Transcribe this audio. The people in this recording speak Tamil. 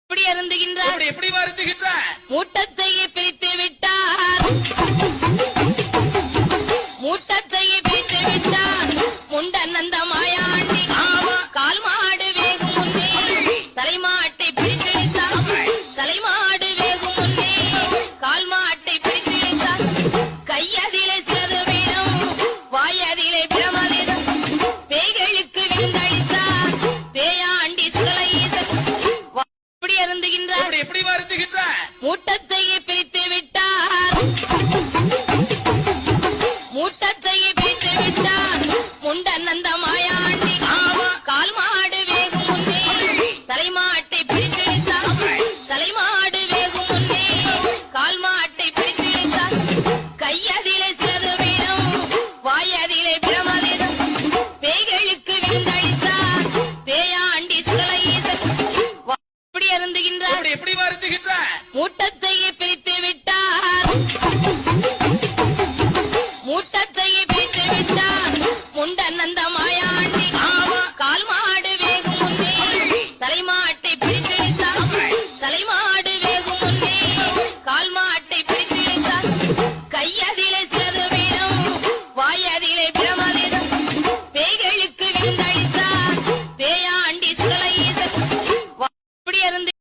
எப்படி அருந்துகின்றார்? எப்படி வருந்துகின்றார்? மூட்டத்தையே பிரித்து விட்டார். மூட்டத்தையே பிரித்து விட்டார். முண்டன் அந்த மாயாண்டி கால் மாடு வேகும் முன்னே தலைமாட்டை பிடித்து விட்டார். தலைமாடு வேகும் முன்னே கால் மாட்டை பிடித்து விட்டார். கையதிலே சதுவீனம் வாயதிலே பிரமதிடம் பேய்களுக்கு விருந்தளித்தார். பேயாண்டி சுகலஈசன் எப்படி அருந்துகின்றார்? எப்படி வருந்துகின்றார்? மூட்டத்தையே பிரித்து விட்டார். மூட்டத்தையே பிரித்து விட்டார். முண்டன் அந்த மாயாண்டி கால் மாடு வேகும் முன்னே தலைமாட்டை பிடித்து விட்டார். தலைமாடு வேகும் முன்னே கால் மாட்டை பிடித்து விட்டார். கையதிலே சதுவீனம் வாயதிலே பிரமதிடம் பேய்களுக்கு விருந்தளித்தார். பேயாண்டி சுகலஈசன் எப்படி அருந்துகின்றார்? எப்படி வருந்துகின்றார்? மூட்டத்தையே பிரித்து விட்டார்.